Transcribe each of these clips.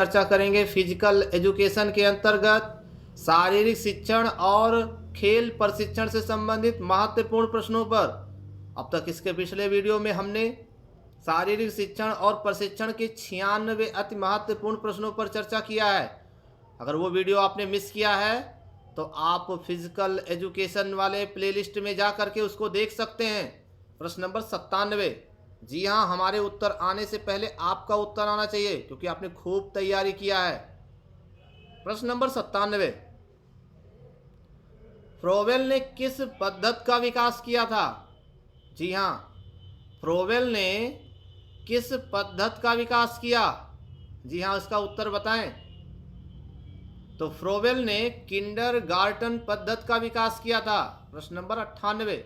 चर्चा करेंगे physical education के अंतर्गत शारीरिक शिक्षण और खेल प्रशिक्षण से संबंधित महत्वपूर्ण प्रश्नों पर। अब तक इसके पिछले वीडियो में हमने शारीरिक शिक्षण और प्रशिक्षण के 96 अति महत्वपूर्ण प्रश्नों पर चर्चा किया है। अगर वो वीडियो आपने मिस किया है तो आप फिजिकल एजुकेशन वाले प्लेलिस्ट में जा करके उसको देख सकते हैं। प्रश्न नंबर 97। जी हाँ, हमारे उत्तर आने से पहले आपका उत्तर आना चाहिए क्योंकि आपने खूब तैयारी किया है। प्रश्न नंबर 97। फ्रोवेल ने किस पद्धति का विकास किया था? जी हाँ, फ्रोवेल ने किस पद्धति का विकास किया? जी हाँ, इसका उत्तर बताएं। तो फ्रोवेल ने किंडरगार्टन पद्धति का विकास किया था। प्रश्न नंबर 98।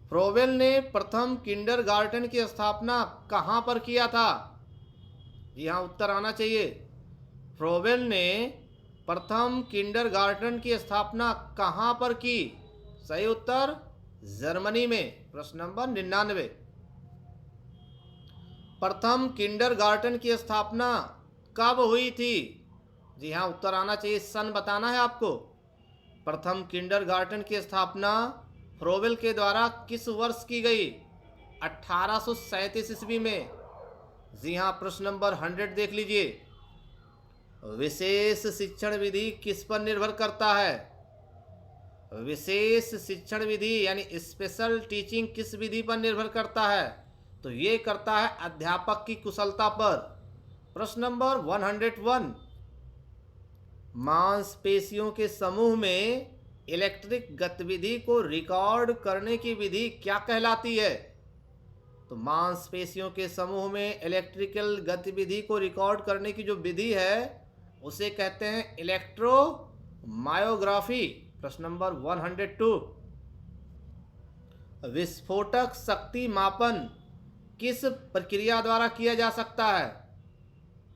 फ्रोवेल ने प्रथम किंडरगार्टन की स्थापना कहाँ पर किया था? जी हाँ, उत्तर आना चाहिए। फ्रोवेल ने प्रथम किंडरगार्टन की स्थापना कहाँ पर की? सही उत्तर जर्मनी में। प्रश्न नंबर 99। प्रथम किंडरगार्टन की स्थापना कब हुई थी? जी हाँ, उत्तर आना चाहिए, सन बताना है आपको। प्रथम किंडरगार्टन की स्थापना फ्रोवेल के द्वारा किस वर्ष की गई? 1837 ईस्वी में। जी हाँ, प्रश्न नंबर 100 देख लीजिए। विशेष शिक्षण विधि किस पर निर्भर करता है? विशेष शिक्षण विधि यानी स्पेशल टीचिंग किस विधि पर निर्भर करता है? तो ये करता है अध्यापक की कुशलता पर। प्रश्न नंबर 101। मांसपेशियों के समूह में इलेक्ट्रिक गतिविधि को रिकॉर्ड करने की विधि क्या कहलाती है? तो मांसपेशियों के समूह में इलेक्ट्रिकल गतिविधि को रिकॉर्ड करने की जो विधि है उसे कहते हैं इलेक्ट्रोमायोग्राफी। प्रश्न नंबर 102। विस्फोटक शक्ति मापन किस प्रक्रिया द्वारा किया जा सकता है?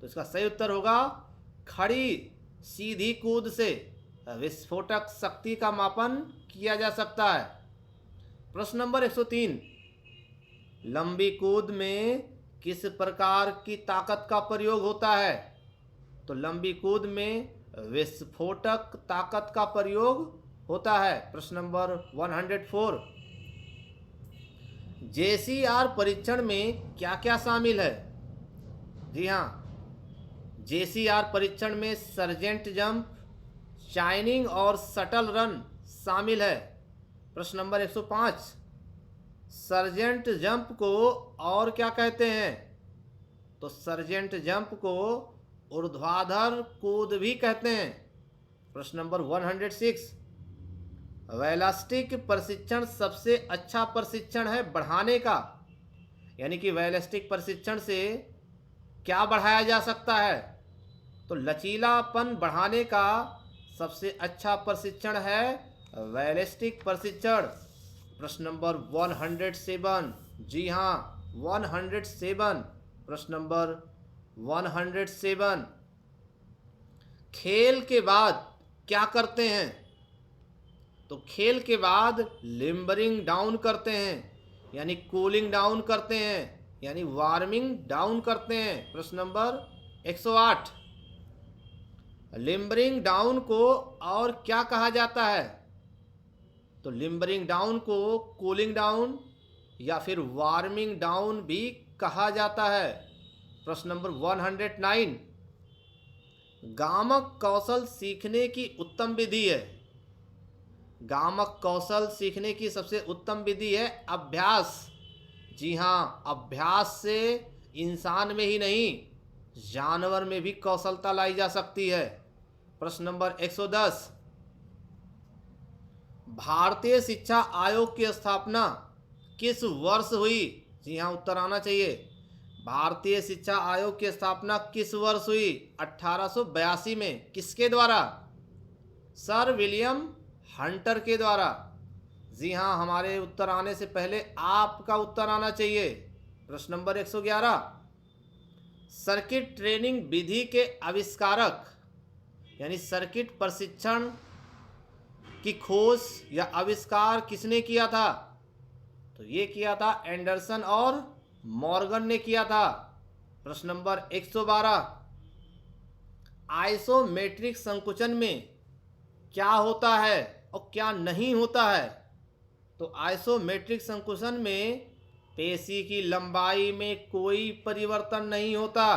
तो इसका सही उत्तर होगा खड़ी सीधी कूद से विस्फोटक शक्ति का मापन किया जा सकता है। प्रश्न नंबर 103। लंबी कूद में किस प्रकार की ताकत का प्रयोग होता है? तो लंबी कूद में विस्फोटक ताकत का प्रयोग होता है। प्रश्न नंबर 104। JCR परीक्षण में क्या क्या शामिल है? जी हाँ, JCR परीक्षण में सर्जेंट जंप, शाइनिंग और शटल रन शामिल है। प्रश्न नंबर 105। सर्जेंट जंप को और क्या कहते हैं? तो सर्जेंट जंप को ऊर्ध्वाधर कूद भी कहते हैं। प्रश्न नंबर 106। वेलास्टिक प्रशिक्षण सबसे अच्छा प्रशिक्षण है बढ़ाने का, यानी कि वेलास्टिक प्रशिक्षण से क्या बढ़ाया जा सकता है? तो लचीलापन बढ़ाने का सबसे अच्छा प्रशिक्षण है वेलास्टिक प्रशिक्षण। प्रश्न नंबर 107। जी हाँ, 107। प्रश्न नंबर 107। खेल के बाद क्या करते हैं? तो खेल के बाद लिम्बरिंग डाउन करते हैं, यानी कूलिंग डाउन करते हैं, यानी वार्मिंग डाउन करते हैं। प्रश्न नंबर 108। लिम्बरिंग डाउन को और क्या कहा जाता है? तो लिम्बरिंग डाउन को कूलिंग डाउन या फिर वार्मिंग डाउन भी कहा जाता है। प्रश्न नंबर 109। गामक कौशल सीखने की उत्तम विधि है। गामक कौशल सीखने की सबसे उत्तम विधि है अभ्यास। जी हाँ, अभ्यास से इंसान में ही नहीं जानवर में भी कौशलता लाई जा सकती है। प्रश्न नंबर 110। भारतीय शिक्षा आयोग की स्थापना किस वर्ष हुई? जी हाँ, उत्तर आना चाहिए। भारतीय शिक्षा आयोग की स्थापना किस वर्ष हुई? 1882 में। किसके द्वारा? सर विलियम हंटर के द्वारा। जी हाँ, हमारे उत्तर आने से पहले आपका उत्तर आना चाहिए। प्रश्न नंबर 111। सर्किट ट्रेनिंग विधि के आविष्कारक, यानी सर्किट प्रशिक्षण की खोज या आविष्कार किसने किया था? तो ये किया था एंडरसन और मॉर्गन ने किया था। प्रश्न नंबर 112, आइसोमेट्रिक संकुचन में क्या होता है और क्या नहीं होता है? तो आइसोमेट्रिक संकुचन में पेशी की लंबाई में कोई परिवर्तन नहीं होता।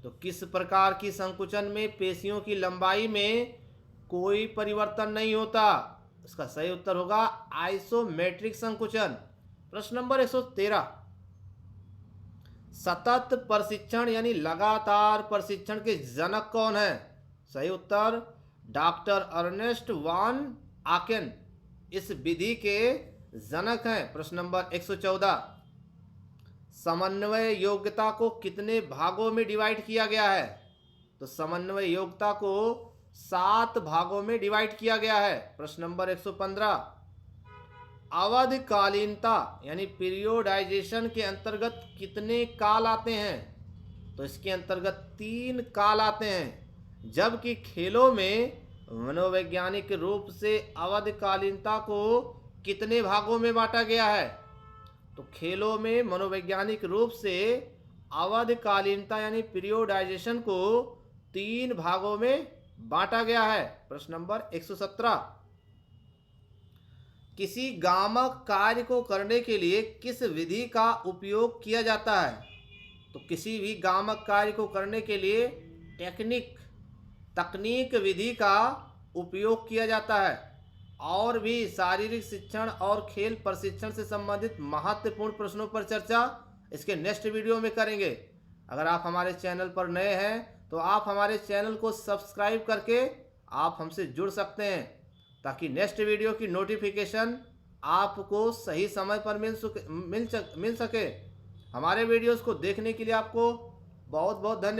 तो किस प्रकार की संकुचन में पेशियों की लंबाई में कोई परिवर्तन नहीं होता? इसका सही उत्तर होगा आइसोमेट्रिक संकुचन। प्रश्न नंबर 113, सतत प्रशिक्षण यानी लगातार प्रशिक्षण के जनक कौन है? सही उत्तर डॉक्टर अर्नेस्ट वॉन आकेन इस विधि के जनक हैं। प्रश्न नंबर 114, समन्वय योग्यता को कितने भागों में डिवाइड किया गया है? तो समन्वय योग्यता को 7 भागों में डिवाइड किया गया है। प्रश्न नंबर 115, अवधिकालीनता यानी पीरियोडाइजेशन के अंतर्गत कितने काल आते हैं? तो इसके अंतर्गत 3 काल आते हैं। जबकि खेलों में मनोवैज्ञानिक रूप से अवधिकालीनता को कितने भागों में बांटा गया है? तो खेलों में मनोवैज्ञानिक रूप से अवधिकालीनता यानी पीरियोडाइजेशन को 3 भागों में बांटा गया है। प्रश्न नंबर 117, किसी गामक कार्य को करने के लिए किस विधि का उपयोग किया जाता है? तो किसी भी गामक कार्य को करने के लिए तकनीक विधि का उपयोग किया जाता है। और भी शारीरिक शिक्षण और खेल प्रशिक्षण से संबंधित महत्वपूर्ण प्रश्नों पर चर्चा इसके नेक्स्ट वीडियो में करेंगे। अगर आप हमारे चैनल पर नए हैं तो आप हमारे चैनल को सब्सक्राइब करके आप हमसे जुड़ सकते हैं, ताकि नेक्स्ट वीडियो की नोटिफिकेशन आपको सही समय पर मिल सके। हमारे वीडियोस को देखने के लिए आपको बहुत बहुत धन्यवाद।